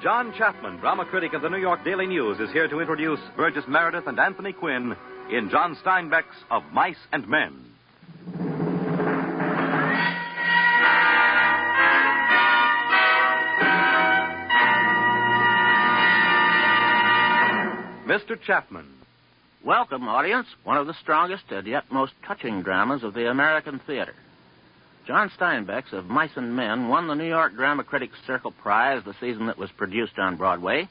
John Chapman, drama critic of the New York Daily News, is here to introduce Burgess Meredith and Anthony Quinn in John Steinbeck's Of Mice and Men. Mr. Chapman. Welcome, audience. One of the strongest and yet most touching dramas of the American theater. John Steinbeck's Of Mice and Men won the New York Drama Critics Circle Prize the season it was produced on Broadway,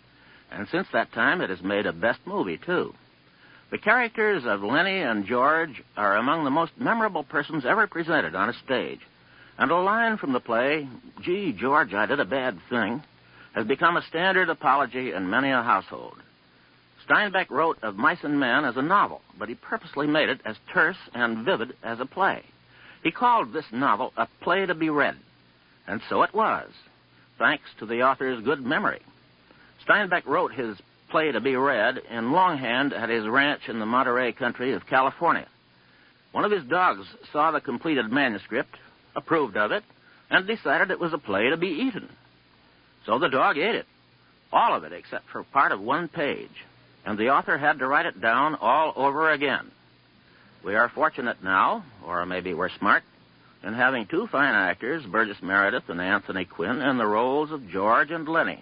and since that time it has made a best movie, too. The characters of Lenny and George are among the most memorable persons ever presented on a stage, and a line from the play, "Gee, George, I did a bad thing," has become a standard apology in many a household. Steinbeck wrote Of Mice and Men as a novel, but he purposely made it as terse and vivid as a play. He called this novel a play to be read, and so it was, thanks to the author's good memory. Steinbeck wrote his play to be read in longhand at his ranch in the Monterey country of California. One of his dogs saw the completed manuscript, approved of it, and decided it was a play to be eaten. So the dog ate it, all of it except for part of one page, and the author had to write it down all over again. We are fortunate now, or maybe we're smart, in having two fine actors, Burgess Meredith and Anthony Quinn, in the roles of George and Lenny.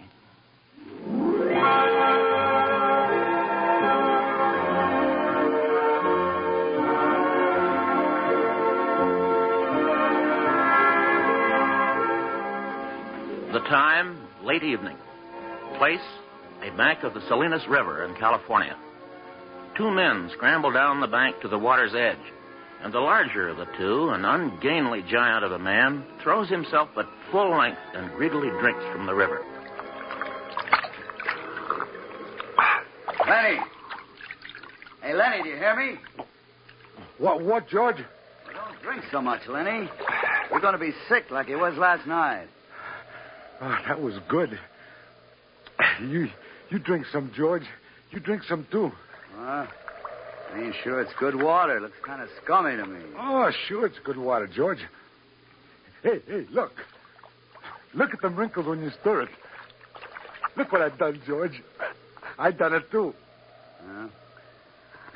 The time, late evening. Place, a bank of the Salinas River in California. Two men scramble down the bank to the water's edge, and the larger of the two, an ungainly giant of a man, throws himself at full length and greedily drinks from the river. Lenny! Hey, Lenny, do you hear me? What, George? Well, don't drink so much, Lenny. You're going to be sick like you was last night. Oh, that was good. You drink some, George. You drink some, too. I ain't sure it's good water. It looks kind of scummy to me. Oh, sure it's good water, George. Hey, look. Look at them wrinkles when you stir it. Look what I've done, George. I done it, too.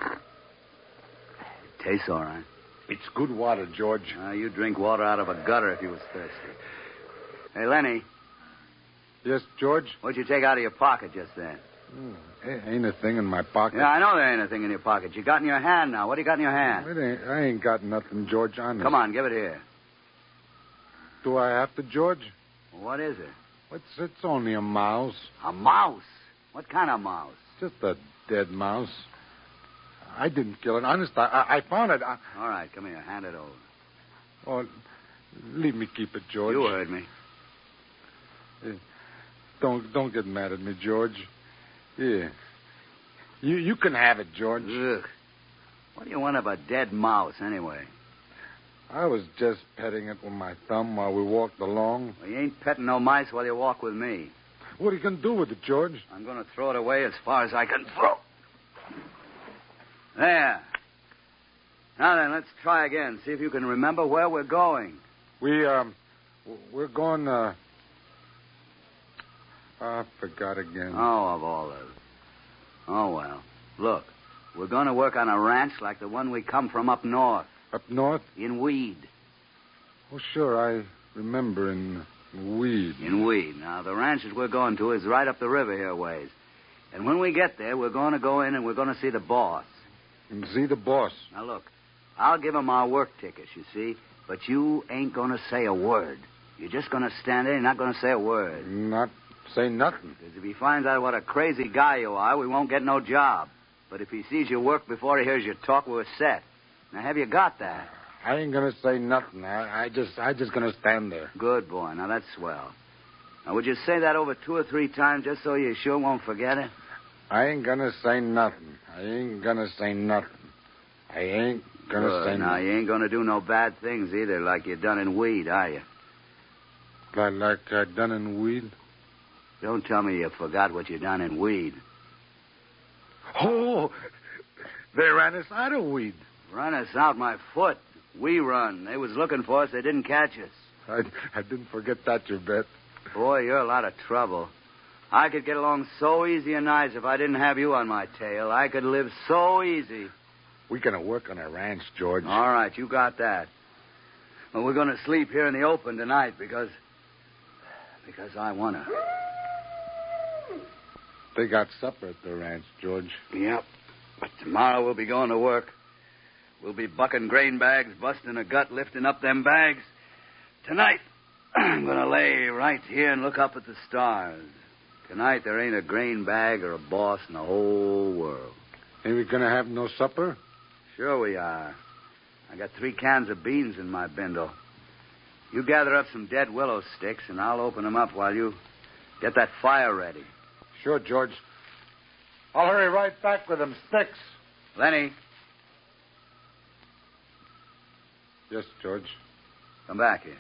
It tastes all right. It's good water, George. You drink water out of a gutter if you was thirsty. Hey, Lenny. Yes, George? What'd you take out of your pocket just then? Ain't a thing in my pocket. Yeah, I know there ain't a thing in your pocket. You got in your hand now. What do you got in your hand? I ain't got nothing, George, honest. Come on, give it here. Do I have to, George? What is it? It's only a mouse. A mouse? What kind of mouse? Just a dead mouse. I didn't kill it. Honest, I found it. All right, come here. Hand it over. Oh, leave me keep it, George. You heard me. Don't get mad at me, George. Yeah. You can have it, George. Ugh. What do you want of a dead mouse, anyway? I was just petting it with my thumb while we walked along. Well, you ain't petting no mice while you walk with me. What are you going to do with it, George? I'm going to throw it away as far as I can throw. There. Now then, let's try again. See if you can remember where we're going. We're going, I forgot again. Oh, of all those. Oh, well. Look, we're going to work on a ranch like the one we come from up north. Up north? In Weed. Oh, sure, I remember in Weed. In Weed. Now, the ranch that we're going to is right up the river here a ways. And when we get there, we're going to go in and we're going to see the boss. And see the boss? Now, look, I'll give him our work tickets, you see, but you ain't going to say a word. You're just going to stand there and not going to say a word. Not say nothing. Because if he finds out what a crazy guy you are, we won't get no job. But if he sees your work before he hears you talk, we're set. Now, have you got that? I ain't going to say nothing. I just going to stand there. Good boy. Now, that's swell. Now, would you say that over 2 or 3 times just so you sure won't forget it? I ain't going to say nothing. I ain't going to say nothing. I ain't going to say nothing. Now, you ain't going to do no bad things either, like you done in Weed, are you? Like I done in Weed? Don't tell me you forgot what you done in Weed. Oh, they ran us out of Weed. Run us out my foot. We run. They was looking for us. They didn't catch us. I didn't forget that, you bet. Boy, you're a lot of trouble. I could get along so easy and nice if I didn't have you on my tail. I could live so easy. We're going to work on a ranch, George. All right, you got that. Well, we're going to sleep here in the open tonight because I want to. They got supper at the ranch, George. Yep. But tomorrow we'll be going to work. We'll be bucking grain bags, busting a gut, lifting up them bags. Tonight, I'm going to lay right here and look up at the stars. Tonight, there ain't a grain bag or a boss in the whole world. Ain't we going to have no supper? Sure we are. I got 3 cans of beans in my bindle. You gather up some dead willow sticks, and I'll open them up while you get that fire ready. Sure, George. I'll hurry right back with them sticks. Lenny. Yes, George. Come back here.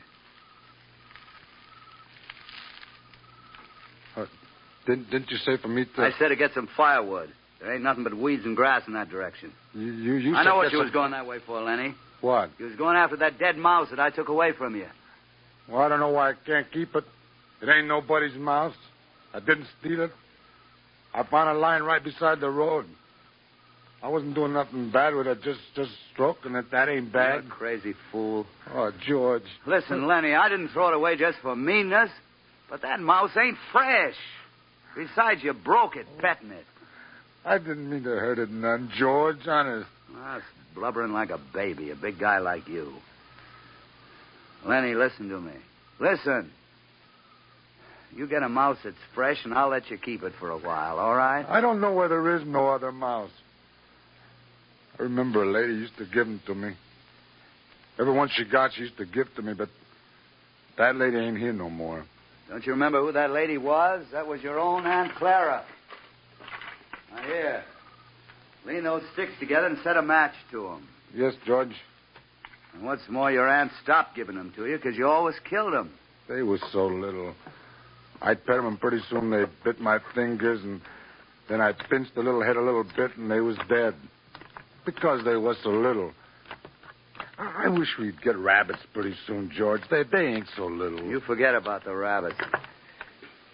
Didn't you say for me to... I said to get some firewood. There ain't nothing but weeds and grass in that direction. You I know what you was going that way for, Lenny. What? You was going after that dead mouse that I took away from you. Well, I don't know why I can't keep it. It ain't nobody's mouse. I didn't steal it. I found a line right beside the road. I wasn't doing nothing bad with it, just stroking it. That ain't bad. You crazy fool. Oh, George. Listen, Lenny, I didn't throw it away just for meanness, but that mouse ain't fresh. Besides, you broke it petting it. I didn't mean to hurt it none, George, honest. Well, it's blubbering like a baby, a big guy like you. Lenny, listen to me. Listen. You get a mouse that's fresh, and I'll let you keep it for a while, all right? I don't know where there is no other mouse. I remember a lady used to give them to me. Every one she got, she used to give to me, but that lady ain't here no more. Don't you remember who that lady was? That was your own Aunt Clara. Now, here. Lean those sticks together and set a match to them. Yes, George. And what's more, your aunt stopped giving them to you because you always killed them. They was so little. I'd pet them, and pretty soon they bit my fingers, and then I pinched the little head a little bit, and they was dead. Because they was so little. I wish we'd get rabbits pretty soon, George. They ain't so little. You forget about the rabbits.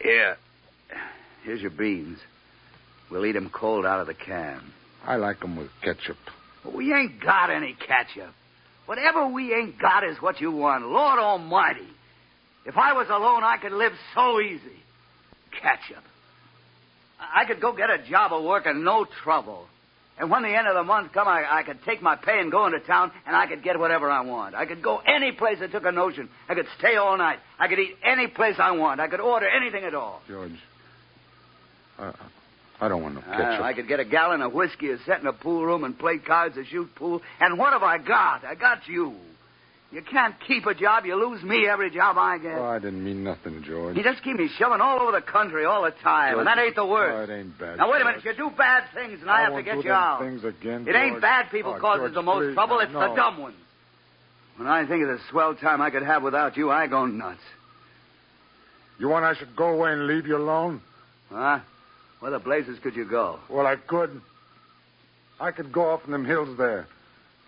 Here. Here's your beans. We'll eat them cold out of the can. I like 'em with ketchup. But we ain't got any ketchup. Whatever we ain't got is what you want. Lord Almighty. If I was alone, I could live so easy. Ketchup. I could go get a job of work and no trouble. And when the end of the month come, I could take my pay and go into town, and I could get whatever I want. I could go any place that took a notion. I could stay all night. I could eat any place I want. I could order anything at all. George, I don't want no ketchup. I could get a gallon of whiskey and sit in a pool room and play cards and shoot pool. And what have I got? I got you. You can't keep a job. You lose me every job I get. Oh, I didn't mean nothing, George. You just keep me shoving all over the country all the time, George, and that ain't the worst. Oh, it ain't bad. Now, wait a George. minute. You do bad things, and I have to get you out. Things again, It ain't George. bad people causes George, the most please, trouble. It's no. the dumb ones. When I think of the swell time I could have without you, I go nuts. You want I should go away and leave you alone? Huh? Where the blazes could you go? Well, I could. I could go off in them hills there.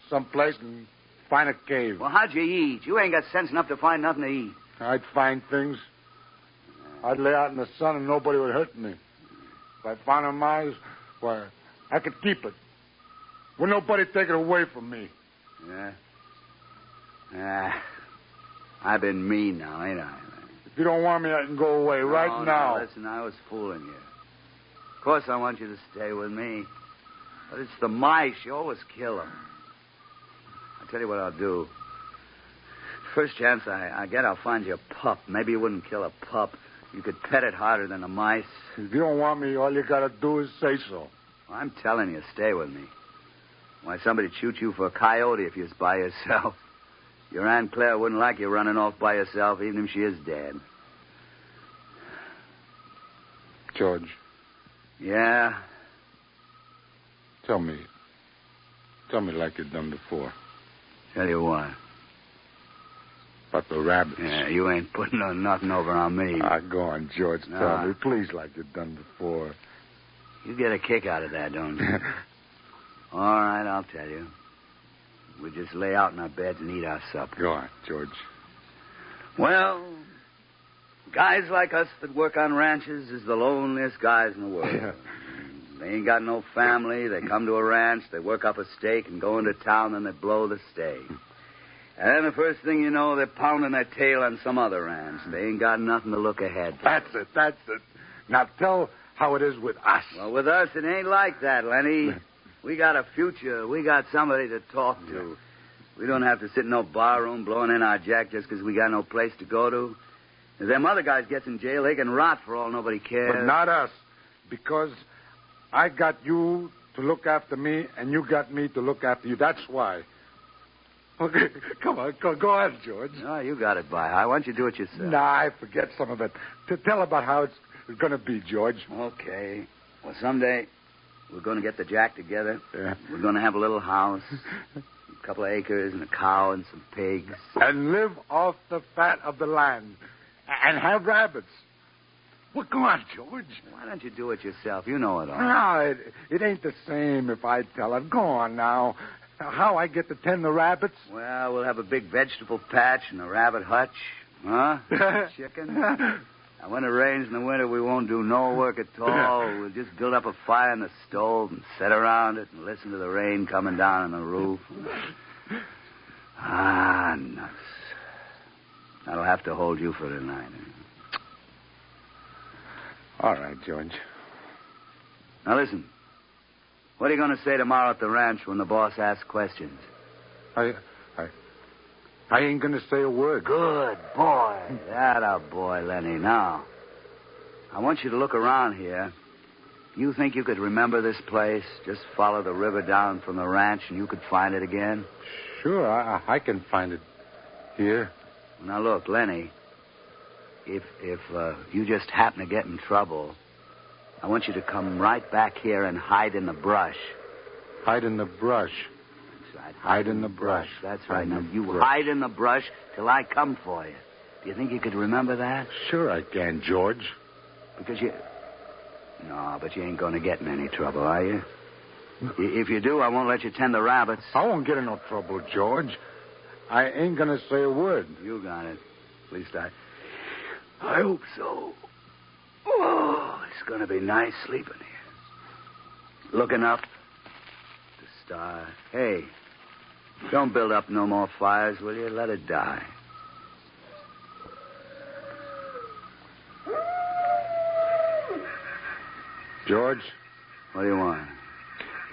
Someplace and find a cave. Well, how'd you eat? You ain't got sense enough to find nothing to eat. I'd find things. I'd lay out in the sun and nobody would hurt me. If I found a mouse, why, I could keep it. Would nobody take it away from me? Yeah? I've been mean now, ain't I? If you don't want me, I can go away right now. No, listen, I was fooling you. Of course I want you to stay with me. But it's the mice. You always kill them. I'll tell you what I'll do. First chance I get, I'll find you a pup. Maybe you wouldn't kill a pup. You could pet it harder than the mice. If you don't want me, all you gotta do is say so. Well, I'm telling you, stay with me. Why, somebody'd shoot you for a coyote if you was by yourself. Your Aunt Claire wouldn't like you running off by yourself, even if she is dead. George. Yeah? Tell me like you've done before. Tell you what. About the rabbits. Yeah, you ain't putting nothing over on me. Go on, George. No. Tell me, please, like you've done before. You get a kick out of that, don't you? All right, I'll tell you. We just lay out in our beds and eat our supper. Go on, George. Well, Guys like us that work on ranches is the loneliest guys in the world. Yeah. They ain't got no family. They come to a ranch, they work up a stake and go into town, and they blow the stake. And then the first thing you know, they're pounding their tail on some other ranch. They ain't got nothing to look ahead to. That's it. Now tell how it is with us. Well, with us, it ain't like that, Lenny. We got a future. We got somebody to talk to. We don't have to sit in no bar room blowing in our jack just because we got no place to go to. If them other guys gets in jail, they can rot for all nobody cares. But not us. Because I got you to look after me, and you got me to look after you. That's why. Okay, come on, go ahead, George. No, you got it, By. Why don't you do it yourself? Nah, I forget some of it. Tell about how it's going to be, George. Okay. Well, someday we're going to get the jack together. Yeah. We're going to have a little house, a couple of acres, and a cow and some pigs. And live off the fat of the land. And have rabbits. Well, go on, George. Why don't you do it yourself? You know it all. No, it ain't the same if I tell it. Go on now. How I get to tend the rabbits? Well, we'll have a big vegetable patch and a rabbit hutch. Huh? Chicken. And when it rains in the winter, we won't do no work at all. We'll just build up a fire in the stove and sit around it and listen to the rain coming down on the roof. Ah, nuts. That'll have to hold you for tonight. All right, George. Now, listen. What are you going to say tomorrow at the ranch when the boss asks questions? I ain't going to say a word. Good boy. That boy, Lenny. Now, I want you to look around here. You think you could remember this place? Just follow the river down from the ranch and you could find it again? Sure, I can find it here. Now, look, Lenny, if you just happen to get in trouble, I want you to come right back here and hide in the brush. Hide in the brush. That's right. Hide in the brush. That's right. Now, you hide in the brush till I come for you. Do you think you could remember that? Sure I can, George. Because you... No, but you ain't going to get in any trouble, are you? If you do, I won't let you tend the rabbits. I won't get in no trouble, George. I ain't going to say a word. You got it. At least I hope so. Oh, it's going to be nice sleeping here. Looking up. The stars. Hey, don't build up no more fires, will you? Let it die. George, What do you want?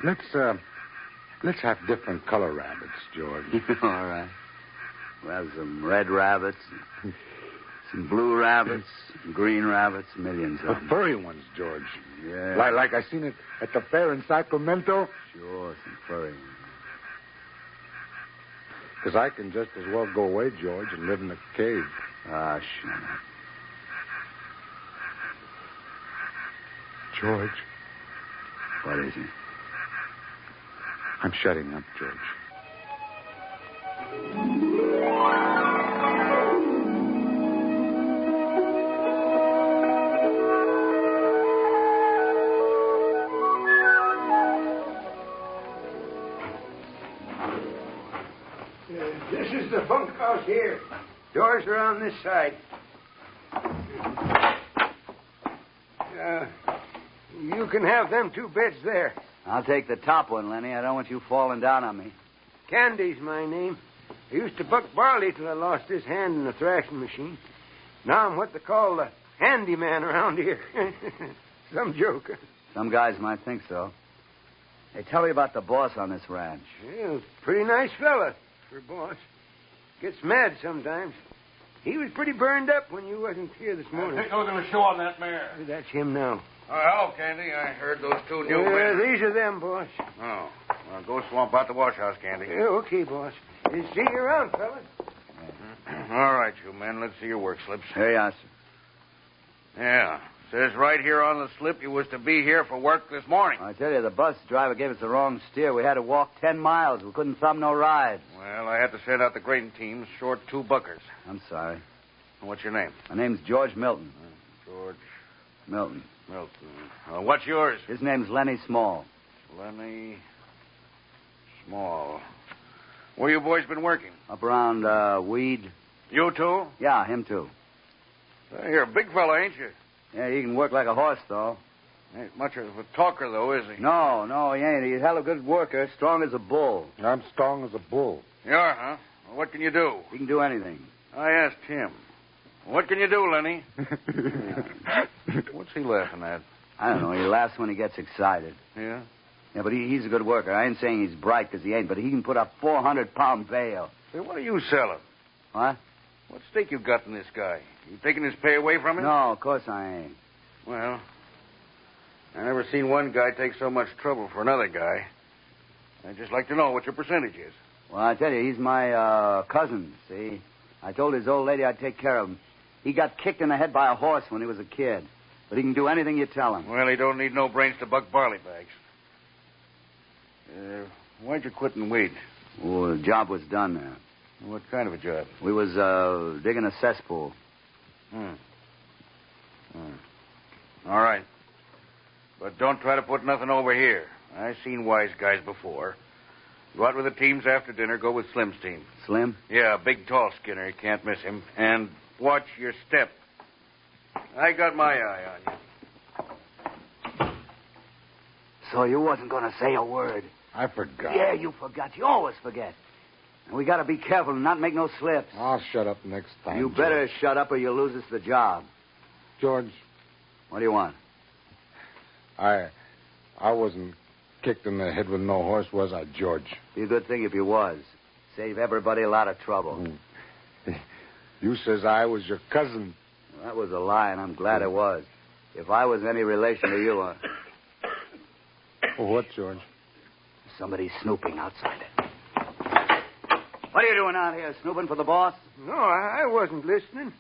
let's have different color rabbits, George. All right. We'll have some red rabbits, some blue rabbits, some green rabbits, millions of The them. furry ones, George. Yeah. Like I seen it at the fair in Sacramento. Sure, some furry ones. Because I can just as well go away, George, and live in a cave. Ah, shut up. George, What is it? I'm shutting up, George. This is the bunkhouse here. Doors are on this side. You can have them 2 beds there. I'll take the top one, Lenny. I don't want you falling down on me. Candy's my name. I used to buck barley till I lost this hand in the thrashing machine. Now I'm what they call the handyman around here. Some joke. Some guys might think so. Hey, tell me about the boss on this ranch. Well, pretty nice fella for boss. Gets mad sometimes. He was pretty burned up when you wasn't here this morning. Take a look at the show on that mare. That's him now. Oh, hello, Candy. I heard those 2 new Yeah, men. these are them, boss. Oh. Well, go swamp out the wash house, Candy. Yeah, okay, boss. See you around, fella. All right, you men. Let's see your work slips. Here you are, sir. Yeah. Says right here on the slip you was to be here for work this morning. I tell you, the bus driver gave us the wrong steer. We had to walk 10 miles. We couldn't thumb no rides. Well, I had to send out the grading teams, short 2 buckers. I'm sorry. What's your name? My name's George Milton. George Milton. Milton. What's yours? His name's Lenny Small. Lenny Small. Where you boys been working? Up around Weed. You too? Yeah, him too. You're a big fella, ain't you? Yeah, he can work like a horse, though. Ain't much of a talker, though, is he? No, he ain't. He's a hell of a good worker, strong as a bull. I'm strong as a bull. You are, huh? Well, what can you do? He can do anything. I asked him. What can you do, Lenny? What's he laughing at? I don't know. He laughs when he gets excited. Yeah? Yeah, but he's a good worker. I ain't saying he's bright because he ain't, but he can put up 400-pound bale. Say, what are you selling? What? What stake you got in this guy? You taking his pay away from him? No, of course I ain't. Well, I never seen one guy take so much trouble for another guy. I'd just like to know what your percentage is. Well, I tell you, he's my cousin, see? I told his old lady I'd take care of him. He got kicked in the head by a horse when he was a kid. But he can do anything you tell him. Well, he don't need no brains to buck barley bags. Why'd you quit and wait? Oh, the job was done there. What kind of a job? We was digging a cesspool. All right. But don't try to put nothing over here. I've seen wise guys before. Go out with the teams after dinner. Go with Slim's team. Slim? Yeah, big, tall Skinner. You can't miss him. And watch your step. I got my eye on you. So you wasn't going to say a word. I forgot. Yeah, you forgot. You always forget. And we got to be careful and not make no slips. I'll shut up next time. You better shut up or you'll lose us the job. George, What do you want? I wasn't kicked in the head with no horse, was I, George? Be a good thing if you was. Save everybody a lot of trouble. You says I was your cousin. Well, that was a lie, and I'm glad it was. If I was any relation to you, What, George? somebody's snooping outside. What are you doing out here, snooping for the boss? No, I wasn't listening.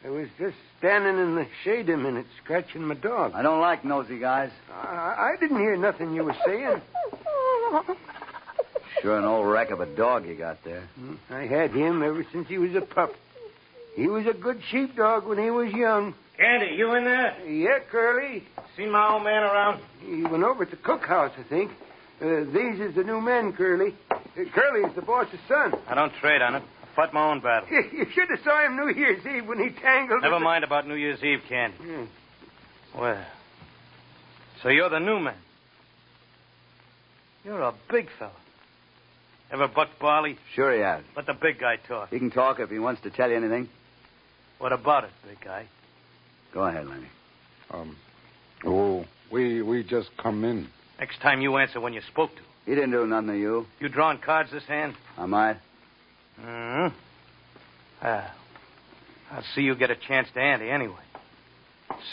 I was just standing in the shade a minute, scratching my dog. I don't like nosy guys. I didn't hear nothing you were saying. Sure an old wreck of a dog you got there. I had him ever since he was a pup. He was a good sheepdog when he was young. Candy, you in there? Yeah, Curly. Seen my old man around? He went over to the cookhouse, I think. These is the new men, Curly. Curly's the boss's son. I don't trade on it. I fought my own battle. You should have saw him New Year's Eve when he tangled. Never with mind about New Year's Eve, Candy. Well, so you're the new man. You're a big fella. Ever bucked barley? Sure he has. Let the big guy talk. He can talk if he wants to tell you anything. What about it, big guy? Go ahead, Lenny. We just come in. Next time you answer when you're spoke to. He didn't do nothing to you. You drawing cards this hand? I might. Mm-hmm. I'll see you get a chance to ante anyway.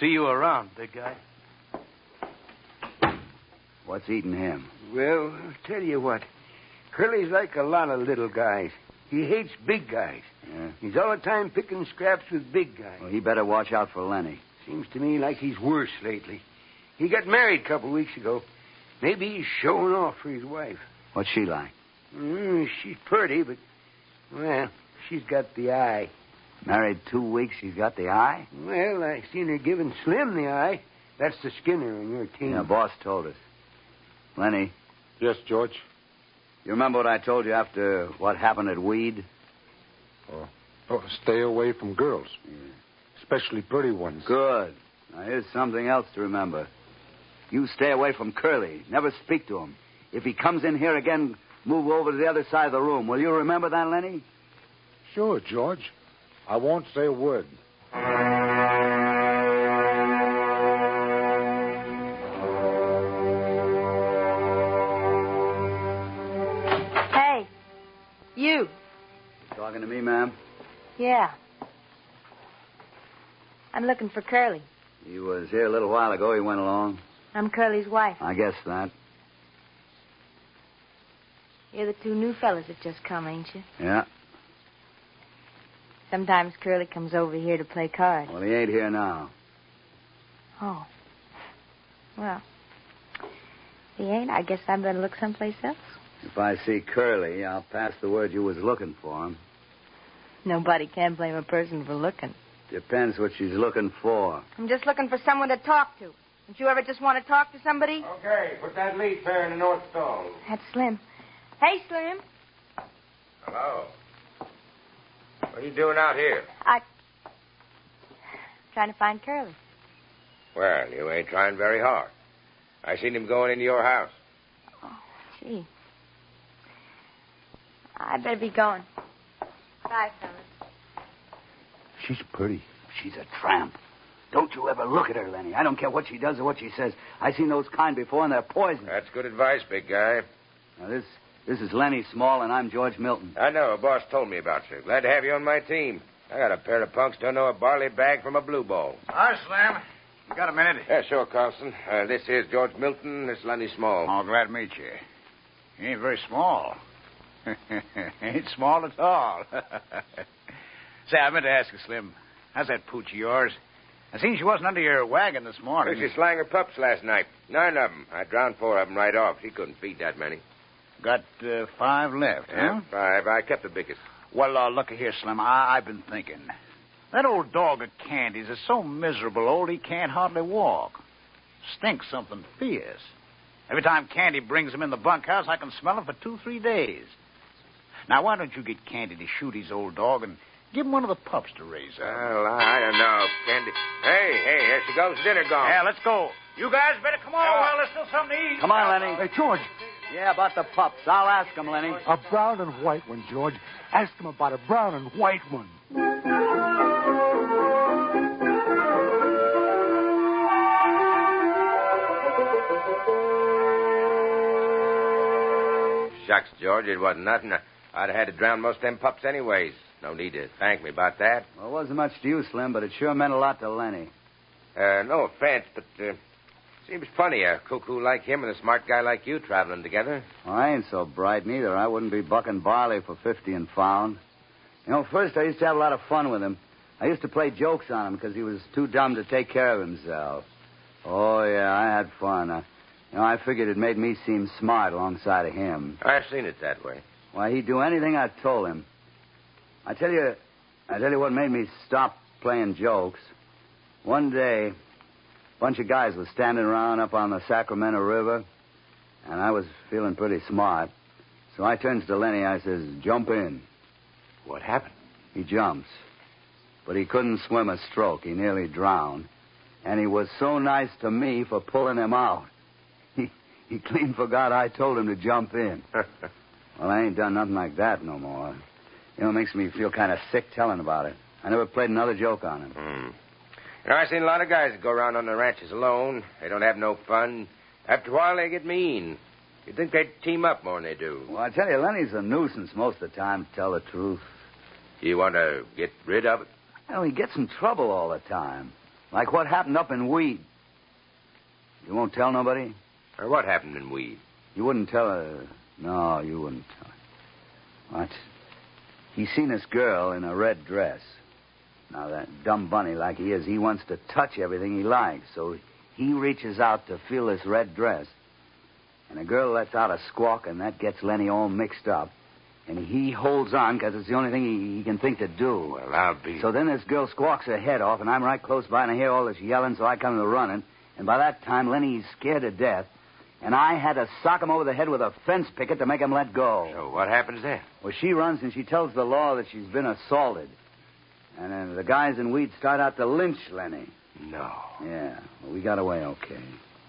See you around, big guy. What's eating him? Well, I'll tell you what. Curly's like a lot of little guys. He hates big guys. Yeah. He's all the time picking scraps with big guys. Well, he better watch out for Lenny. Seems to me like he's worse lately. He got married a couple weeks ago. Maybe he's showing off for his wife. What's she like? She's pretty, but, well, she's got the eye. Married 2 weeks, she's got the eye? Well, I seen her giving Slim the eye. That's the Skinner on your team. Yeah, boss told us. Lenny, Yes, George? you remember what I told you after what happened at Weed? Stay away from girls. Especially pretty ones. Good. Now, here's something else to remember. You stay away from Curly. Never speak to him. If he comes in here again, move over to the other side of the room. Will you remember that, Lenny? Sure, George. I won't say a word. Hey, you. Talking to me, ma'am? Yeah. I'm looking for Curly. He was here a little while ago. He went along. I'm Curly's wife. I guess that. You're the two new fellas that just come, ain't you? Yeah. Sometimes Curly comes over here to play cards. Well, he ain't here now. Oh. Well, if he ain't, I guess I better look someplace else. If I see Curly, I'll pass the word you was looking for him. Nobody can blame a person for looking. Depends what she's looking for. I'm just looking for someone to talk to. Don't you ever just want to talk to somebody? Okay, put that lead pair in the north stall. That's Slim. Hey, Slim. Hello. What are you doing out here? trying to find Curly. Well, you ain't trying very hard. I seen him going into your house. Oh, gee. I'd better be going. Bye, fellas. She's pretty. She's a tramp. Don't you ever look at her, Lenny. I don't care what she does or what she says. I've seen those kind before, and they're poison. That's good advice, big guy. Now, this is Lenny Small, and I'm George Milton. I know. A boss told me about you. Glad to have you on my team. I got a pair of punks don't know a barley bag from a blue ball. Hi, Slam. You got a minute? Yeah, sure, Carlson. This here's George Milton. This is Lenny Small. Oh, glad to meet you. You ain't very small. Ain't small at all. Say, I meant to ask you, Slim. How's that pooch of yours? I seen she wasn't under your wagon this morning. She slang her pups last night. 9 of them. I drowned 4 of them right off. She couldn't feed that many. Got 5 left, Yeah, huh? 5. I kept the biggest. Well, looky here, Slim. I've been thinking. That old dog of Candy's is so miserable old he can't hardly walk. Stinks something fierce. Every time Candy brings him in the bunkhouse, I can smell him for 2-3 days. Now, why don't you get Candy to shoot his old dog and give him one of the pups to raise up? Well, I don't know, Candy. Hey, here she goes. Dinner gone. Yeah, let's go. You guys better come on while there's still something to eat. Come on, Lenny. Hey, George. Yeah, about the pups. I'll ask him, Lenny. A brown and white one, George. Ask him about a brown and white one. Shucks, George, it wasn't nothing. I'd have had to drown most of them pups anyways. No need to thank me about that. Well, it wasn't much to you, Slim, but it sure meant a lot to Lenny. No offense, but seems funny a cuckoo like him and a smart guy like you traveling together. Well, I ain't so bright neither. I wouldn't be bucking barley for 50 and found. You know, first I used to have a lot of fun with him. I used to play jokes on him because he was too dumb to take care of himself. Oh, yeah, I had fun. I figured it made me seem smart alongside of him. I've seen it that way. Why, he'd do anything I told him. I tell you what made me stop playing jokes. One day, a bunch of guys was standing around up on the Sacramento River, and I was feeling pretty smart. So I turns to Lenny, I says, jump in. What happened? He jumps. But he couldn't swim a stroke. He nearly drowned. And he was so nice to me for pulling him out. He clean forgot I told him to jump in. Well, I ain't done nothing like that no more. It makes me feel kind of sick telling about it. I never played another joke on him. I've seen a lot of guys that go around on the ranches alone. They don't have no fun. After a while, they get mean. You'd think they'd team up more than they do. Well, I tell you, Lenny's a nuisance most of the time, to tell the truth. You want to get rid of it? He gets in trouble all the time. Like what happened up in Weed. You won't tell nobody? Or what happened in Weed? You wouldn't tell her. No, you wouldn't tell her. What? He seen this girl in a red dress. Now, that dumb bunny like he is, he wants to touch everything he likes. So he reaches out to feel this red dress. And the girl lets out a squawk, and that gets Lenny all mixed up. And he holds on because it's the only thing he can think to do. Well, I'll be... So then this girl squawks her head off, and I'm right close by, and I hear all this yelling, so I come to running. And by that time, Lenny's scared to death. And I had to sock him over the head with a fence picket to make him let go. So what happens then? Well, she runs and she tells the law that she's been assaulted. And then the guys in Weed start out to lynch Lenny. No. Yeah. Well, we got away okay.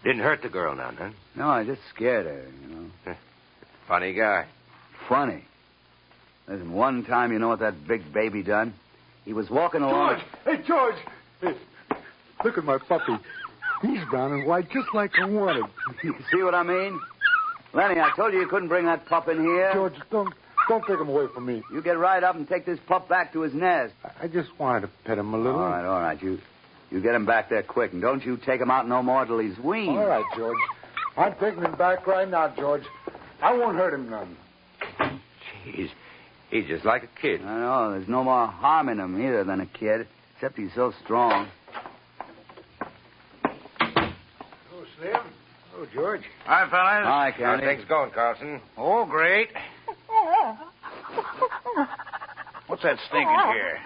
Didn't hurt the girl none, huh? No, I just scared her, Funny guy. Funny. Listen, one time, you know what that big baby done? He was walking along... George! Hey, George! Hey, look at my puppy. He's brown and white, just like I wanted. You see what I mean? Lenny, I told you couldn't bring that pup in here. George, don't take him away from me. You get right up and take this pup back to his nest. I just wanted to pet him a little. All right. You get him back there quick, and don't you take him out no more till he's weaned. All right, George. I'm taking him back right now, George. I won't hurt him none. Jeez, he's just like a kid. I know. There's no more harm in him either than a kid, except he's so strong. Oh, Slim. Oh, George. Hi, fellas. Hi, How's Candy. things going, Carlson? Oh, great. What's that stinking here?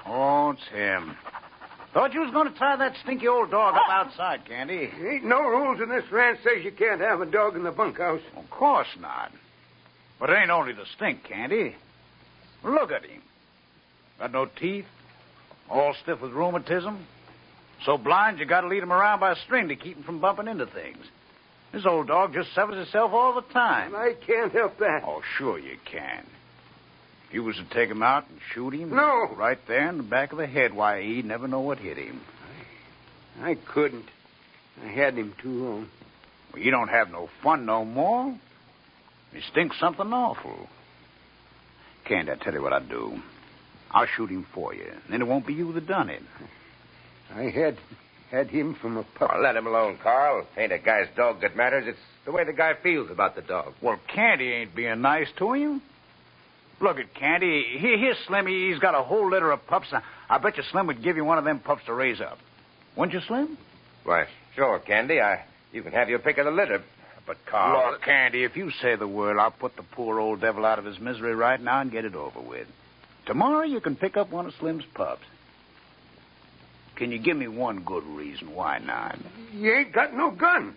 Oh, it's him. Thought you was going to tie that stinky old dog up outside, Candy. Ain't no rules in this ranch says you can't have a dog in the bunkhouse. Of course not. But it ain't only the stink, Candy. Look at him. Got no teeth. All stiff with rheumatism. So blind you got to lead him around by a string to keep him from bumping into things. This old dog just suffers himself all the time. I can't help that. Oh, sure you can. If you was to take him out and shoot him... No. Right there in the back of the head, why, he'd never know what hit him. I couldn't. I had him too long. Well, you don't have no fun no more. He stinks something awful. Can't I tell you what I'd do? I'll shoot him for you. And then it won't be you that done it. I had him from a pup. Oh, let him alone, Carl. Ain't a guy's dog that matters. It's the way the guy feels about the dog. Well, Candy ain't being nice to him. Look at Candy. Here's Slim. He's got a whole litter of pups. I bet you Slim would give you one of them pups to raise up. Wouldn't you, Slim? Why, sure, Candy. You can have your pick of the litter. But, Carl... Look, Candy, if you say the word, I'll put the poor old devil out of his misery right now and get it over with. Tomorrow you can pick up one of Slim's pups. Can you give me one good reason why not? You ain't got no gun.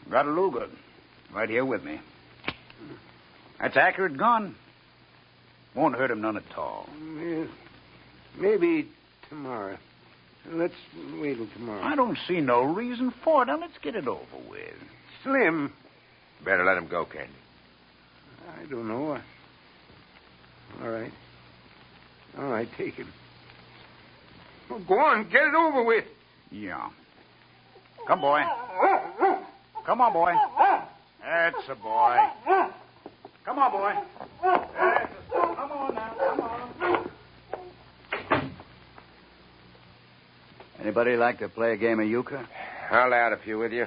Got a Luger. Right here with me. That's an accurate gun. Won't hurt him none at all. Yes. Maybe tomorrow. Let's wait till tomorrow. I don't see no reason for it. Now, let's get it over with. Slim. Better let him go, Candy. I don't know. All right. All right, take him. Well, go on, get it over with. Yeah. Come, boy. Come on, boy. That's a boy. Come on, boy. That's a... Come on now, come on. Anybody like to play a game of euchre? I'll add a few with you.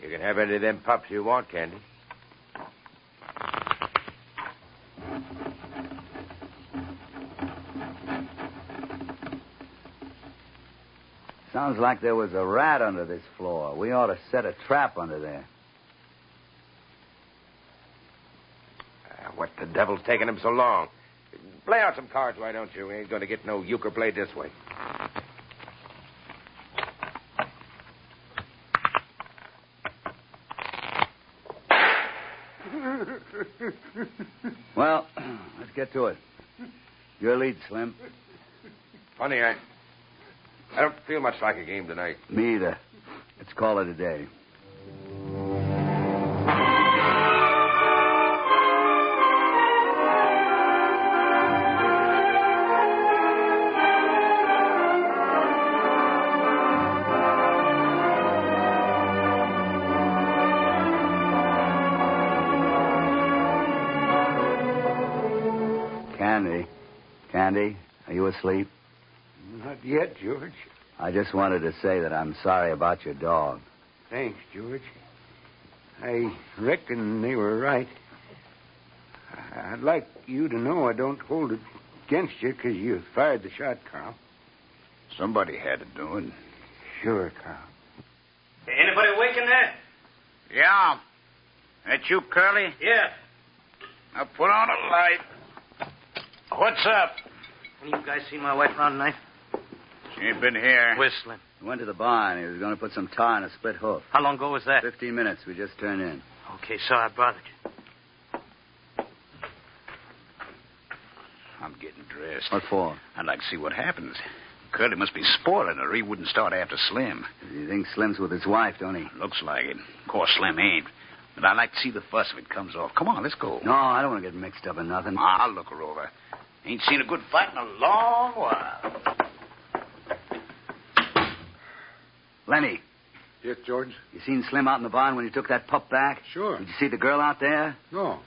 You can have any of them pups you want, Candy. Sounds like there was a rat under this floor. We ought to set a trap under there. What the devil's taking him so long? Play out some cards, why don't you? We ain't going to get no euchre played this way. Well, let's get to it. Your lead, Slim. Funny, I don't feel much like a game tonight. Me either. Let's call it a day. Candy, are you asleep? Not yet, George. I just wanted to say that I'm sorry about your dog. Thanks, George. I reckon they were right. I'd like you to know I don't hold it against you because you fired the shot, Carl. Somebody had to do it. Sure, Carl. Anybody awake in there? Yeah. That you, Curly? Yeah. Now put on a light. What's up? Any of you guys seen my wife around tonight? She ain't been here. Whistling. He went to the barn. He was going to put some tar in a split hoof. How long ago was that? 15 minutes. We just turned in. Okay, sorry I bothered you. I'm getting dressed. What for? I'd like to see what happens. Curly must be spoiling her. He wouldn't start after Slim. You think Slim's with his wife, don't he? Looks like it. Of course, Slim ain't. But I'd like to see the fuss if it comes off. Come on, let's go. No, I don't want to get mixed up in nothing. I'll look her over. Ain't seen a good fight in a long while. Lenny, Yes, George? you seen Slim out in the barn when you took that pup back? Sure. Did you see the girl out there? No.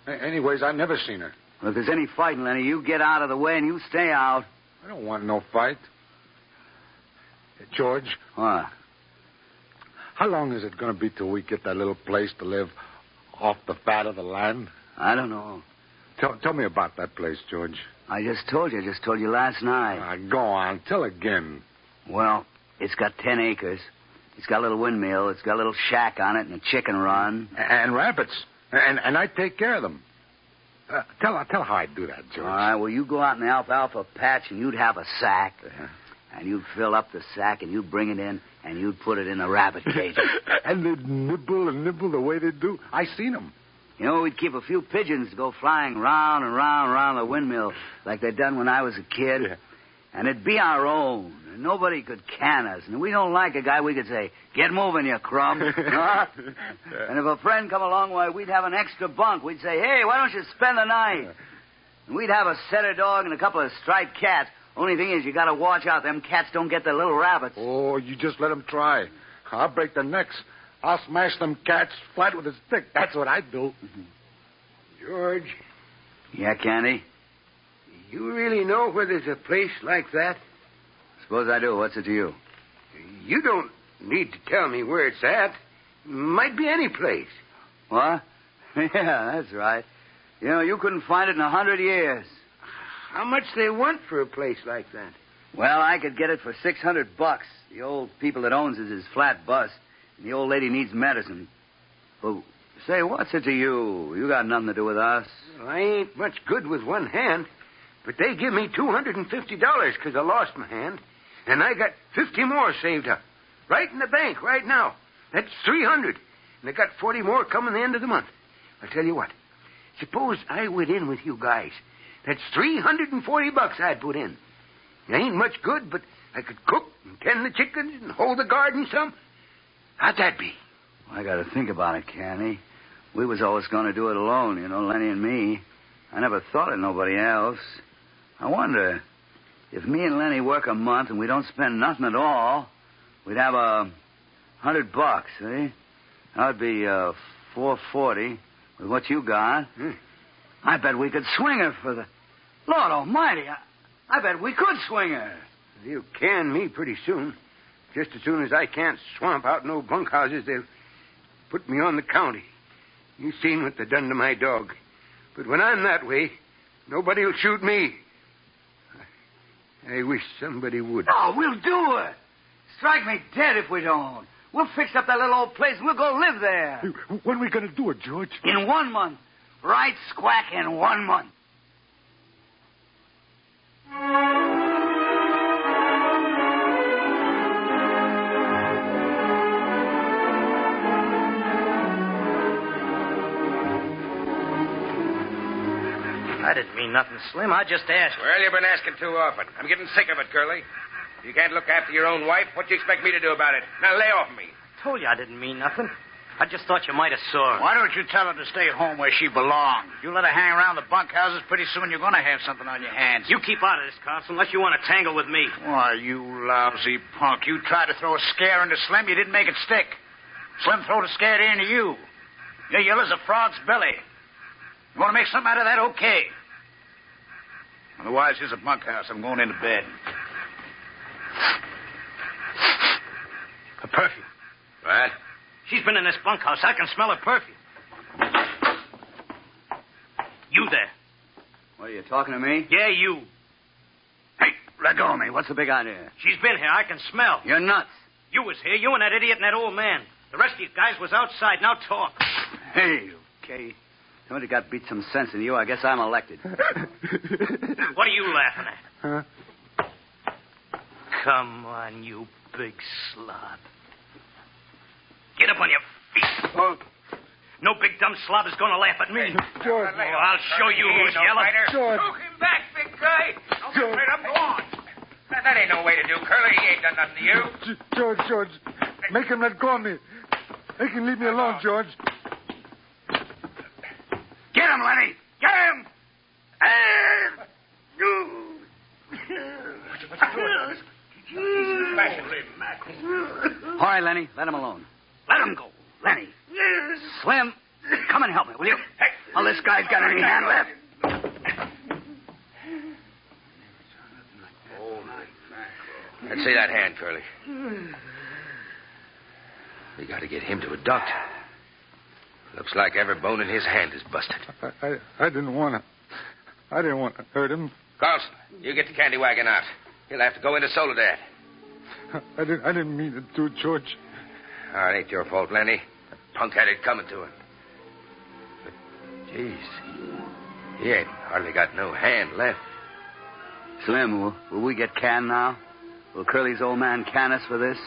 Anyways, I never seen her. Well, if there's any fighting, Lenny, you get out of the way and you stay out. I don't want no fight. George, What? how long is it going to be till we get that little place to live off the fat of the land? I don't know. Tell me about that place, George. I just told you last night. Go on. Tell again. Well, it's got 10 acres. It's got a little windmill. It's got a little shack on it and a chicken run. And rabbits. And I take care of them. Tell how I do that, George. All right, well, you go out in the alfalfa patch and you'd have a sack. And you'd fill up the sack and you'd bring it in and you'd put it in a rabbit cage. And they'd nibble and nibble the way they do. I seen them. You know, we'd keep a few pigeons to go flying round and round and round the windmill like they'd done when I was a kid. Yeah. And it'd be our own. And nobody could can us. And if we don't like a guy, we could say, get moving, you crumb. Huh? And if a friend come along, why, we'd have an extra bunk. We'd say, hey, why don't you spend the night? And we'd have a setter dog and a couple of striped cats. Only thing is, you got to watch out. Them cats don't get the little rabbits. Oh, you just let them try. I'll break their necks. I'll smash them cats flat with a stick. That's what I'd do. George, Yeah, Candy? you really know where there's a place like that? Suppose I do. What's it to you? You don't need to tell me where it's at. Might be any place. What? Yeah, that's right. You know, you couldn't find it in 100 years. How much they want for a place like that? Well, I could get it for $600. The old people that owns it is flat bust, and the old lady needs medicine. But say, what's it to you? You got nothing to do with us. Well, I ain't much good with one hand, but they give me $250 because I lost my hand, and I got 50 more saved up. Right in the bank right now. That's $300. And I got 40 more coming the end of the month. I'll tell you what. Suppose I went in with you guys. That's $340 I'd put in. It ain't much good, but I could cook and tend the chickens and hold the garden some. How'd that be? I got to think about it, Candy. We was always going to do it alone, you know, Lenny and me. I never thought of nobody else. I wonder, if me and Lenny work a month and we don't spend nothing at all, we'd have $100, eh? That'd be $440 with what you got. I bet we could swing her for the... Lord almighty, I bet we could swing her. They'll can me pretty soon. Just as soon as I can't swamp out no bunkhouses, they'll put me on the county. You seen what they done to my dog. But when I'm that way, nobody'll shoot me. I wish somebody would. Oh, we'll do it. Strike me dead if we don't. We'll fix up that little old place and we'll go live there. When are we going to do it, George? In 1 month. Right squack in 1 month. I didn't mean nothing, Slim. I just asked. Well, you've been asking too often. I'm getting sick of it, Curly. If you can't look after your own wife, what do you expect me to do about it? Now, lay off me. Told you I didn't mean nothing. I just thought you might have saw her. Why don't you tell her to stay home where she belongs? You let her hang around the bunkhouses, pretty soon you're going to have something on your hands. You keep out of this, Carson, unless you want to tangle with me. Why, you lousy punk. You tried to throw a scare into Slim. You didn't make it stick. Slim throwed a scare into you. You're yellow as a frog's belly. You want to make something out of that? Okay. Otherwise, here's a bunkhouse. I'm going into bed. Her perfume. What? She's been in this bunkhouse. I can smell her perfume. You there. What, are you talking to me? Yeah, you. Hey, let go of me. What's the big idea? She's been here. I can smell. You're nuts. You was here. You and that idiot and that old man. The rest of you guys was outside. Now talk. Hey, okay. Somebody got beat some sense in you. I guess I'm elected. What are you laughing at? Huh? Come on, you big slob. Get up on your feet. Oh, No big dumb slob is going to laugh at me. George. Oh, I'll show you who's yellow. George. Choke him back, big guy. Don't George. get afraid of him. Go on. That ain't no way to do, Curly. He ain't done nothing to you. George. Make him let go of me. Make him leave me alone, George. Get him, Lenny. Get him. All right, Lenny. Let him alone. Let him go. Lenny. Slim, come and help me, will you? Well, this guy's got any hand left. Let's see that hand, Curly. We got to get him to a doctor. Looks like every bone in his hand is busted. I didn't want to. I didn't want to hurt him. Carlson, you get the candy wagon out. He'll have to go into Soledad. I didn't mean it to, George. Oh, it ain't your fault, Lenny. The punk had it coming to him. But, jeez, he ain't hardly got no hand left. Slim, will we get canned now? Will Curly's old man can us for this?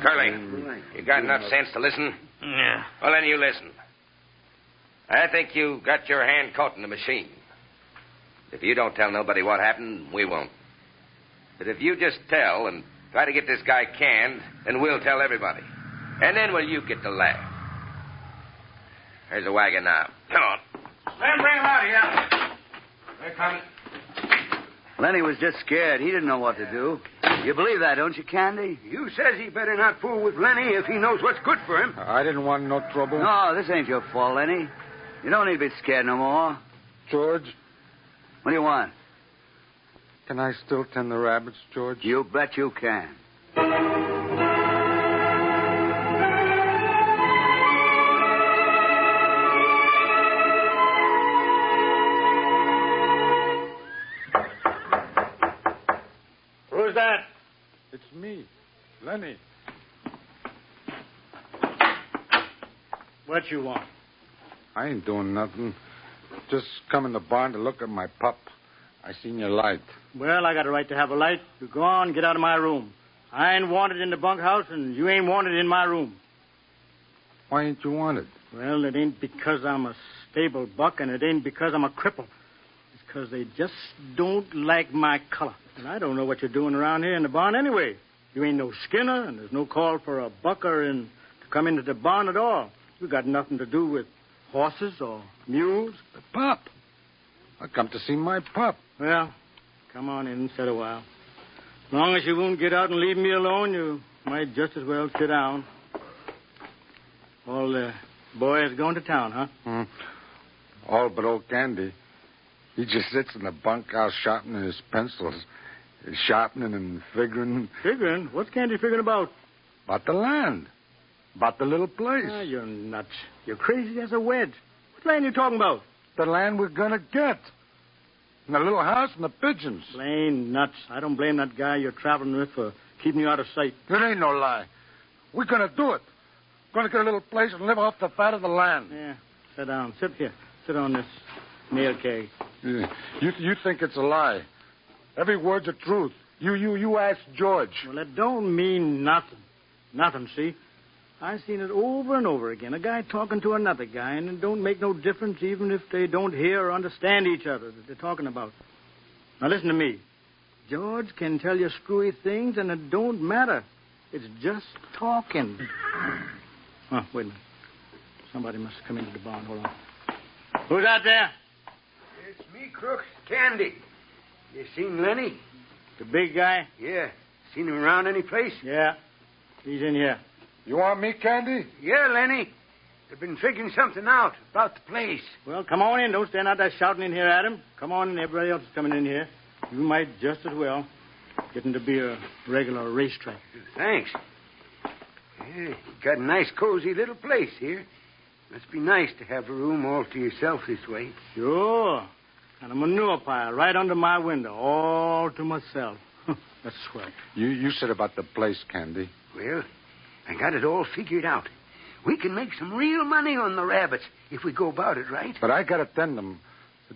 Curly, you got enough sense to listen? Yeah. Well, then you listen. I think you got your hand caught in the machine. If you don't tell nobody what happened, we won't. But if you just tell and try to get this guy canned, then we'll tell everybody. And then will you get the laugh? There's a wagon now. Come on. Let him bring him out here. They're coming. Lenny was just scared. He didn't know what to do. You believe that, don't you, Candy? You says he better not fool with Lenny if he knows what's good for him. I didn't want no trouble. No, this ain't your fault, Lenny. You don't need to be scared no more. George, What do you want? can I still tend the rabbits, George? You bet you can. Who's that? It's me, Lenny. What you want? I ain't doing nothing. Just come in the barn to look at my pup. I seen your light. Well, I got a right to have a light. You go on, get out of my room. I ain't wanted in the bunkhouse, and you ain't wanted in my room. Why ain't you wanted? Well, it ain't because I'm a stable buck, and it ain't because I'm a cripple. It's because they just don't like my color. And I don't know what you're doing around here in the barn anyway. You ain't no skinner, and there's no call for a bucker to come into the barn at all. You got nothing to do with horses or mules. The pup. I come to see my pup. Well, come on in and sit a while. As long as you won't get out and leave me alone, you might just as well sit down. All the boys going to town, huh? All but old Candy. He just sits in the bunkhouse sharpening his pencils. Sharpening and figuring. Figuring? What's Candy figuring about? About the land. About the little place. Ah, you're nuts. You're crazy as a wedge. What land you talking about? The land we're going to get. And the little house and the pigeons. Plain nuts. I don't blame that guy you're traveling with for keeping you out of sight. It ain't no lie. We're going to do it. Going to get a little place and live off the fat of the land. Yeah, sit down. Sit here. Sit on this nail keg. Yeah. You think it's a lie. Every word's the truth. You ask George. Well, that don't mean nothing. Nothing, see? I've seen it over and over again. A guy talking to another guy, and it don't make no difference even if they don't hear or understand each other that they're talking about. Now, listen to me. George can tell you screwy things, and it don't matter. It's just talking. Oh, wait a minute. Somebody must have come into the barn. Hold on. Who's out there? It's me, Crooks. Candy. You seen Lenny? The big guy? Yeah. Seen him around any place? Yeah. He's in here. You want me, Candy? Yeah, Lenny. They've been figuring something out about the place. Well, come on in. Don't stand out there shouting in here at him. Come on in. Everybody else is coming in here. You might just as well getting to be a regular racetrack. Thanks. Yeah, you got a nice, cozy little place here. Must be nice to have a room all to yourself this way. Sure. And a manure pile right under my window, all to myself. That's swell. You said about the place, Candy. Well, I got it all figured out. We can make some real money on the rabbits if we go about it right. But I got to tend them.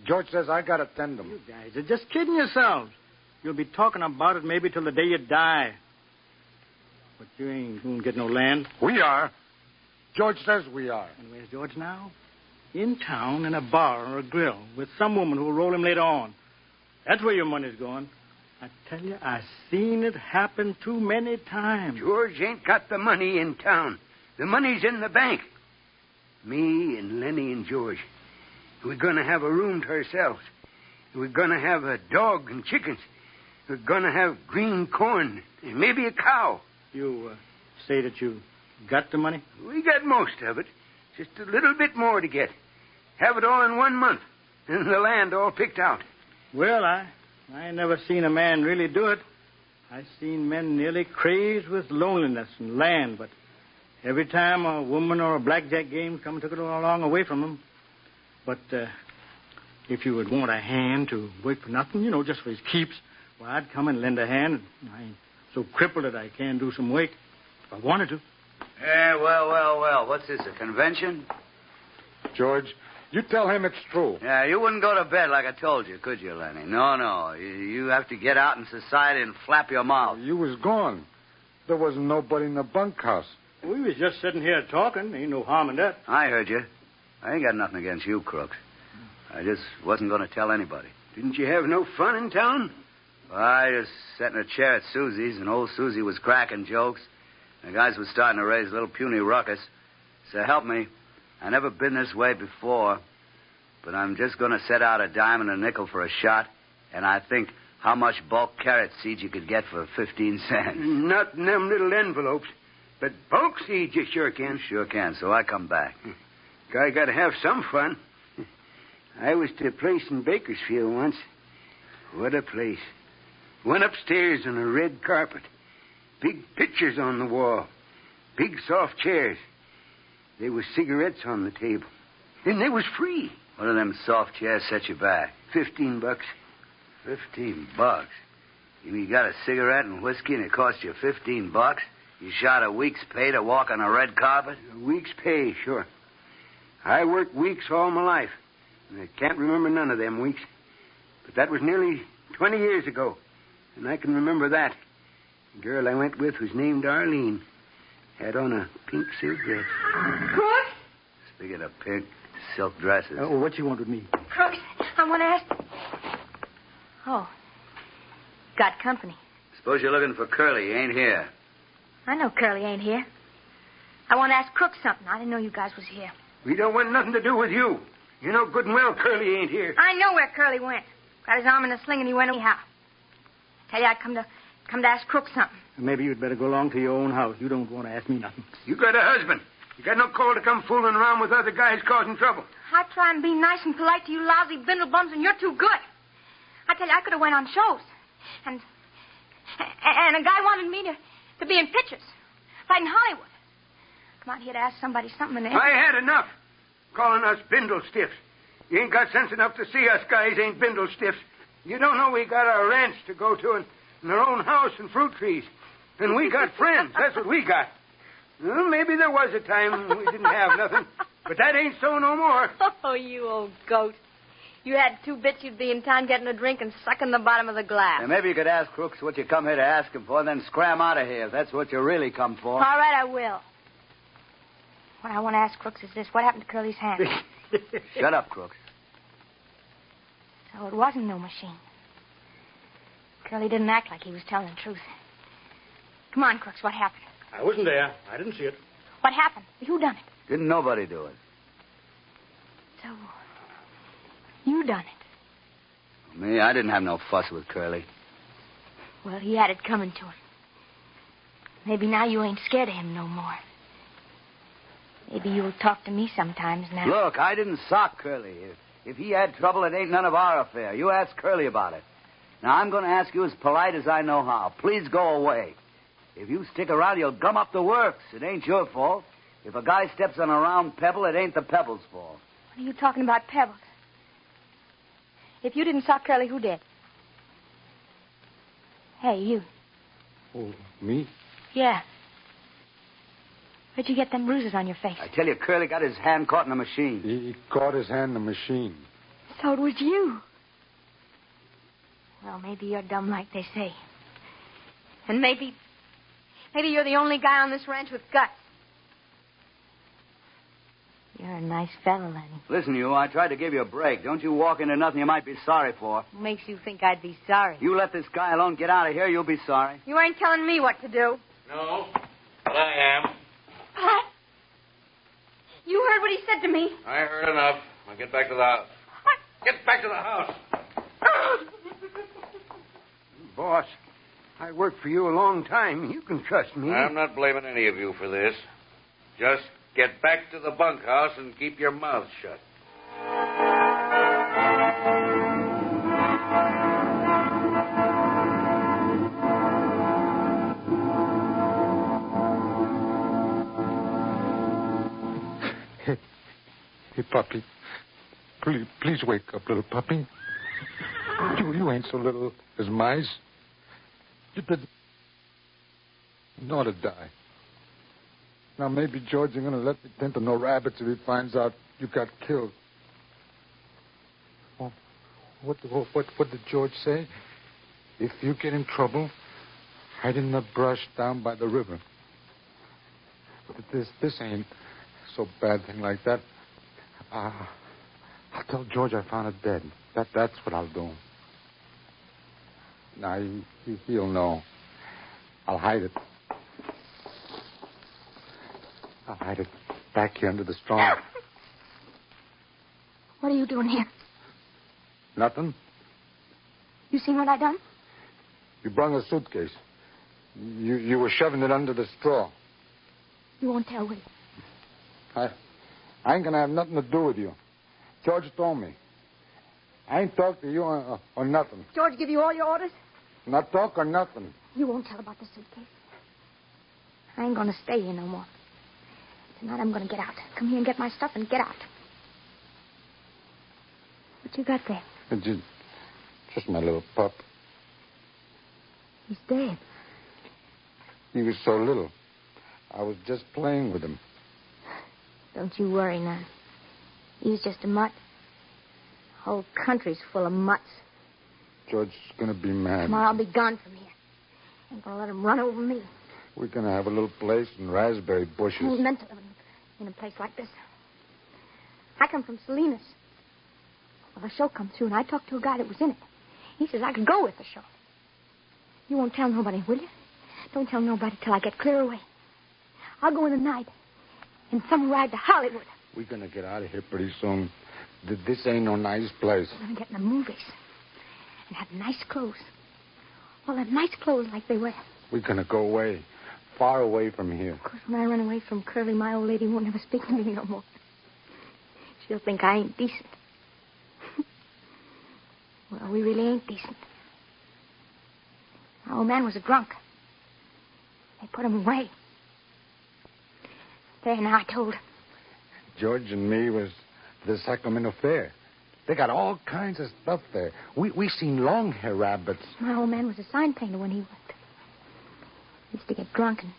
George says I got to tend them. You guys are just kidding yourselves. You'll be talking about it maybe till the day you die. But you ain't going to get no land. We are. George says we are. And where's George now? In town in a bar or a grill with some woman who will roll him later on. That's where your money's going. I tell you, I've seen it happen too many times. George ain't got the money in town. The money's in the bank. Me and Lenny and George. We're going to have a room to ourselves. We're going to have a dog and chickens. We're going to have green corn and maybe a cow. You say that you got the money? We got most of it. Just a little bit more to get. Have it all in 1 month. And the land all picked out. Well, I ain't never seen a man really do it. I've seen men nearly crazed with loneliness and land, but every time a woman or a blackjack game come and took it all along away from them. But if you would want a hand to work for nothing, just for his keeps, well, I'd come and lend a hand. I ain't so crippled that I can't do some work if I wanted to. Well. What's this, a convention? George, you tell him it's true. Yeah, you wouldn't go to bed like I told you, could you, Lenny? No. You have to get out in society and flap your mouth. You was gone. There wasn't nobody in the bunkhouse. We was just sitting here talking. Ain't no harm in that. I heard you. I ain't got nothing against you, Crooks. I just wasn't going to tell anybody. Didn't you have no fun in town? I just sat in a chair at Susie's, and old Susie was cracking jokes. The guys was starting to raise a little puny ruckus. So help me, I never been this way before, but I'm just going to set out a dime and a nickel for a shot, and I think how much bulk carrot seed you could get for 15 cents. Not in them little envelopes, but bulk seeds you sure can. Sure can, so I come back. Guy got to have some fun. I was to a place in Bakersfield once. What a place. Went upstairs on a red carpet. Big pictures on the wall. Big soft chairs. There was cigarettes on the table. And they was free. What do them soft chairs set you back? $15. $15? You got a cigarette and whiskey and it cost you $15? You shot a week's pay to walk on a red carpet? A week's pay, sure. I worked weeks all my life. And I can't remember none of them weeks. But that was nearly 20 years ago. And I can remember that. The girl I went with was named Arlene. Had on a pink silk dress. Crooks? Speaking of pink silk dresses. Oh, what you want with me? Crooks, I want to ask... Oh. Got company. Suppose you're looking for Curly. He ain't here. I know Curly ain't here. I want to ask Crooks something. I didn't know you guys was here. We don't want nothing to do with you. You know good and well Curly ain't here. I know where Curly went. Got his arm in a sling and he went anyhow. I tell you, I come to ask Crooks something. Maybe you'd better go along to your own house. You don't want to ask me nothing. You got a husband. You got no call to come fooling around with other guys causing trouble. I try and be nice and polite to you lousy bindlebums, and you're too good. I tell you, I could have went on shows. And a guy wanted me to be in pictures. Right in Hollywood. Come out here to ask somebody something and... I had enough. Calling us bindle stiffs. You ain't got sense enough to see us guys ain't bindle stiffs. You don't know we got our ranch to go to and our own house and fruit trees. And we got friends. That's what we got. Well, maybe there was a time when we didn't have nothing. But that ain't so no more. Oh, you old goat. You had 2 bits, you'd be in town getting a drink and sucking the bottom of the glass. And maybe you could ask Crooks what you come here to ask him for, and then scram out of here if that's what you really come for. All right, I will. What I want to ask Crooks is this. What happened to Curly's hand? Shut up, Crooks. So it wasn't no machine. Curly didn't act like he was telling the truth. Come on, Crooks, what happened? I wasn't there. I didn't see it. What happened? Who done it? Didn't nobody do it. So, you done it. Me, I didn't have no fuss with Curly. Well, he had it coming to him. Maybe now you ain't scared of him no more. Maybe you'll talk to me sometimes now. Look, I didn't sock Curly. If he had trouble, it ain't none of our affair. You ask Curly about it. Now, I'm going to ask you as polite as I know how. Please go away. If you stick around, you'll gum up the works. It ain't your fault. If a guy steps on a round pebble, it ain't the pebble's fault. What are you talking about, pebbles? If you didn't sock Curly, who did? Hey, you. Oh, me? Yeah. Where'd you get them bruises on your face? I tell you, Curly got his hand caught in a machine. He caught his hand in the machine. So it was you. Well, maybe you're dumb like they say. And maybe you're the only guy on this ranch with guts. You're a nice fellow, Lenny. Listen, you, I tried to give you a break. Don't you walk into nothing you might be sorry for. What makes you think I'd be sorry? You let this guy alone get out of here, you'll be sorry. You ain't telling me what to do. No, but I am. Pat? You heard what he said to me. I heard enough. Now get back to the house. Get back to the house. Boss, I worked for you a long time. You can trust me. I'm not blaming any of you for this. Just get back to the bunkhouse and keep your mouth shut. Hey, puppy. Please wake up, little puppy. You ain't so little as mice. You ought to die. Now, maybe George ain't going to let me tend to no rabbits if he finds out you got killed. Well, what did George say? If you get in trouble, Hide in the brush down by the river. But this ain't so bad thing like that. I'll tell George I found it dead. That's what I'll do. Now, he'll know. I'll hide it. I'll hide it back here under the straw. What are you doing here? Nothing. You seen what I done? You brung a suitcase. You were shoving it under the straw. You won't tell, will you? I ain't going to have nothing to do with you. George told me. I ain't talked to you or nothing. George give you all your orders? Not talk or nothing. You won't tell about the suitcase. I ain't going to stay here no more. Tonight I'm going to get out. Come here and get my stuff and get out. What you got there? Just my little pup. He's dead. He was so little. I was just playing with him. Don't you worry now. He was just a mutt. The whole country's full of mutts. George's going to be mad. Tomorrow I'll be gone from here. Ain't going to let him run over me. We're going to have a little place in raspberry bushes. Who's meant to live in a place like this? I come from Salinas. Well, the show come through, and I talked to a guy that was in it. He says I could go with the show. You won't tell nobody, will you? Don't tell nobody till I get clear away. I'll go in the night and some ride to Hollywood. We're going to get out of here pretty soon. This ain't no nice place. We're going to get in the movies and have nice clothes. All that nice clothes like they wear. We're going to go away, far away from here. Of course, when I run away from Curly, my old lady won't ever speak to me no more. She'll think I ain't decent. Well, we really ain't decent. Our old man was a drunk. They put him away. There, now I told him. George and me was the Sacramento Fair. They got all kinds of stuff there. We seen long-hair rabbits. My old man was a sign painter when he worked. He used to get drunk and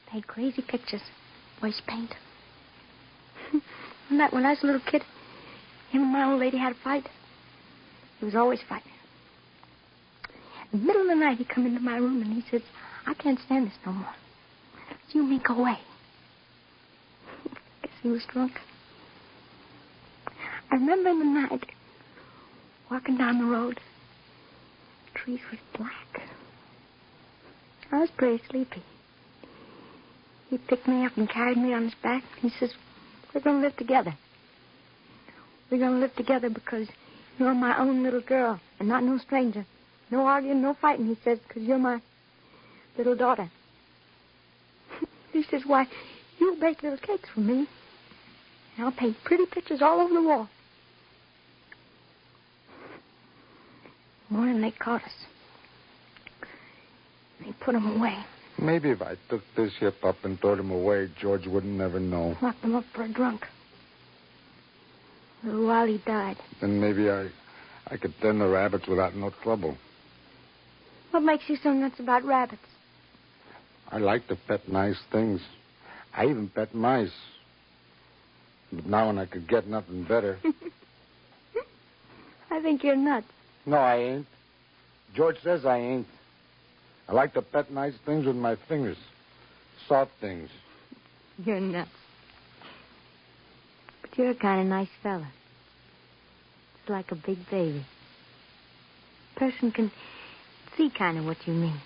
paint crazy pictures. Waste paint. When I was a little kid, him and my old lady had a fight. He was always fighting. In the middle of the night, he come into my room and he says, I can't stand this no more. You and me go away. Guess he was drunk. I remember in the night, walking down the road, the trees was black. I was pretty sleepy. He picked me up and carried me on his back. He says, we're going to live together. We're going to live together because you're my own little girl and not no stranger. No arguing, no fighting, he says, because you're my little daughter. He says, why, you'll bake little cakes for me. And I'll paint pretty pictures all over the wall. Morning they caught us. They put him away. Maybe if I took this here pup and throwed him away, George wouldn't never know. Locked him up for a drunk. A little while he died. Then maybe I could tend the rabbits without no trouble. What makes you so nuts about rabbits? I like to pet nice things. I even pet mice. But now when I could get nothing better. I think you're nuts. No, I ain't. George says I ain't. I like to pet nice things with my fingers. Soft things. You're nuts. But you're a kind of nice fella. It's like a big baby. A person can see kind of what you mean.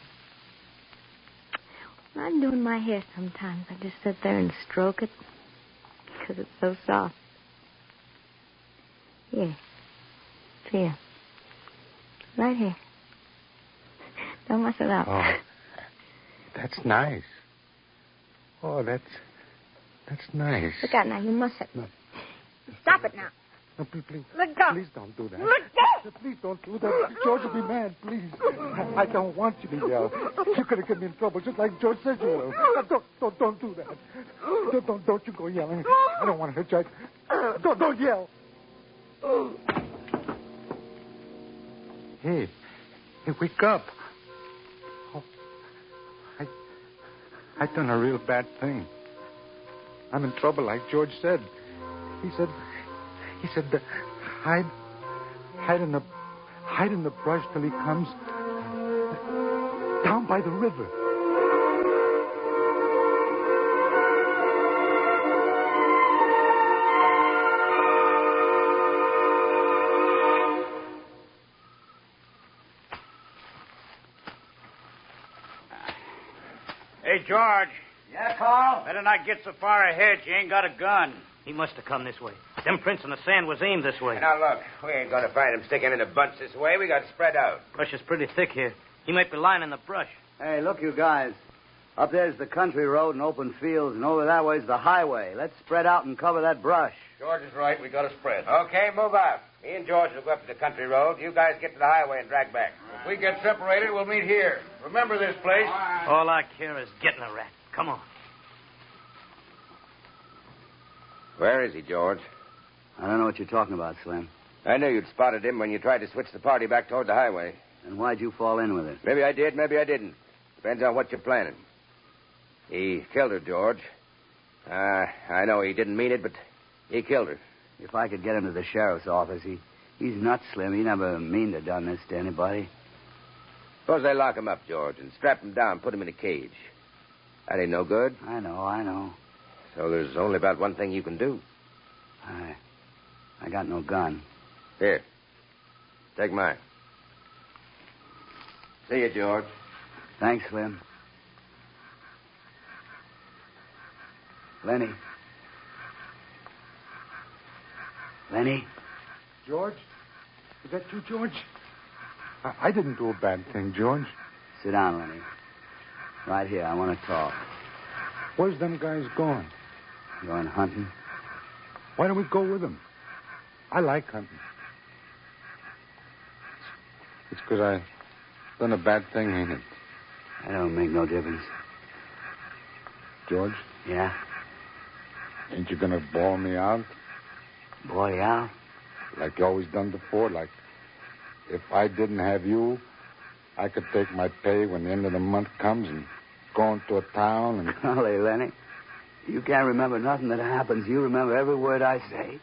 When I'm doing my hair sometimes, I just sit there and stroke it because it's so soft. Here. It's here. Right here. Don't mess it up. Oh, that's nice. Oh, that's nice. Look out now. You must have... No. Stop it now. No, please. Let go. Please don't do that. Let go. Please don't do that. George will be mad, please. I don't want you to yell. You're going to get me in trouble just like George said you will. Don't do that. Don't you go yelling. I don't want to hurt you. Don't yell. Hey, wake up. Oh, I done a real bad thing. I'm in trouble like George said. He said that hide in the brush till he comes. Down down by the river. Hey, George. Yeah, Carl? Better not get so far ahead. You ain't got a gun. He must have come this way. Them prints in the sand was aimed this way. Now, look, we ain't going to find him sticking in a bunch this way. We got to spread out. Brush is pretty thick here. He might be lying in the brush. Hey, look, you guys. Up there's the country road and open fields, and over that way's the highway. Let's spread out and cover that brush. George is right. We got to spread. Okay, move out. Me and George will go up to the country road. You guys get to the highway and drag back. If we get separated, we'll meet here. Remember this place. All I care is getting a rat. Come on. Where is he, George? I don't know what you're talking about, Slim. I knew you'd spotted him when you tried to switch the party back toward the highway. And why'd you fall in with it? Maybe I did, maybe I didn't. Depends on what you're planning. He killed her, George. I know he didn't mean it, but he killed her. If I could get him to the sheriff's office, he's nuts, Slim. He never mean to have done this to anybody. Suppose they lock him up, George, and strap him down, put him in a cage. That ain't no good. I know. So there's only about one thing you can do. I got no gun. Here. Take mine. See you, George. Thanks, Slim. Lenny. George? Is that you, George? I didn't do a bad thing, George. Sit down, Lenny. Right here. I want to talk. Where's them guys going? Going hunting? Why don't we go with them? I like hunting. It's because I done a bad thing, ain't it? That don't make no difference. George? Yeah? Ain't you gonna bawl me out? Bawl you out? Like you always done before? Like, if I didn't have you, I could take my pay when the end of the month comes and go into a town and... Golly, Lenny, you can't remember nothing that happens. You remember every word I say.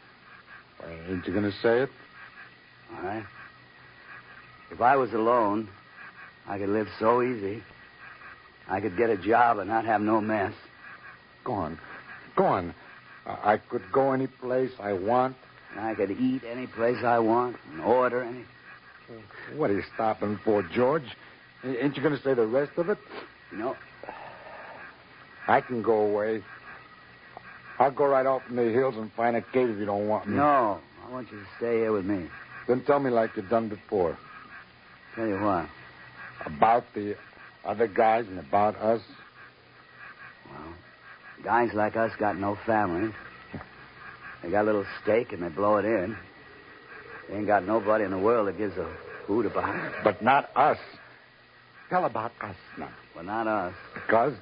Well, ain't you gonna say it? All right. If I was alone, I could live so easy. I could get a job and not have no mess. Go on. I could go any place I want. And I could eat any place I want and order any. What are you stopping for, George? Ain't you going to say the rest of it? No. I can go away. I'll go right off in the hills and find a cave if you don't want me. No. I want you to stay here with me. Then tell me like you've done before. Tell you what? About the other guys and about us. Well, guys like us got no family. They got a little stake and they blow it in. They ain't got nobody in the world that gives a hoot about it. But not us. Tell about us now. Well, not us. Because?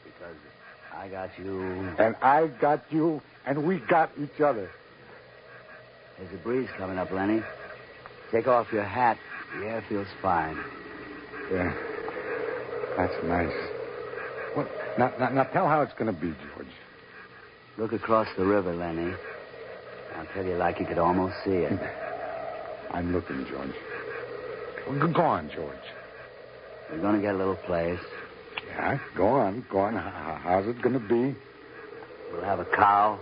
Because I got you. And I got you, and we got each other. There's a breeze coming up, Lenny. Take off your hat. The air feels fine. Yeah. That's nice. What? Now tell how it's going to be, George. Look across the river, Lenny. I'll tell you like you could almost see it. I'm looking, George. Go on, George. We're going to get a little place. Yeah, go on. How's it going to be? We'll have a cow.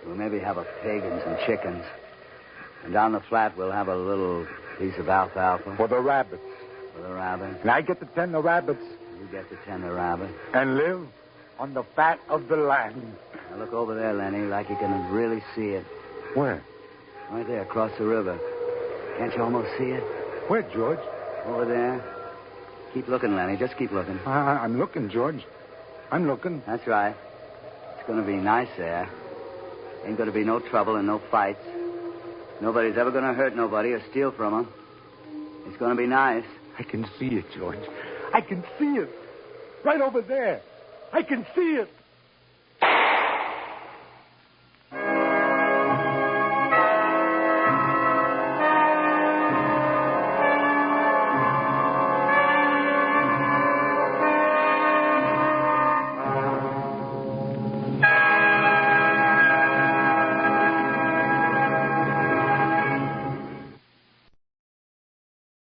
We'll maybe have a pig and some chickens. And down the flat, we'll have a little piece of alfalfa. For the rabbits. For the rabbits. And I get to tend the rabbits. You get to tend the rabbit. And live on the fat of the land. Now look over there, Lenny, like you can really see it. Where? Right there, across the river. Can't you almost see it? Where, George? Over there. Keep looking, Lenny. Just keep looking. I'm looking, George. I'm looking. That's right. It's going to be nice there. Ain't going to be no trouble and no fights. Nobody's ever going to hurt nobody or steal from them. It's going to be nice. I can see it, George. I can see it. Right over there. I can see it.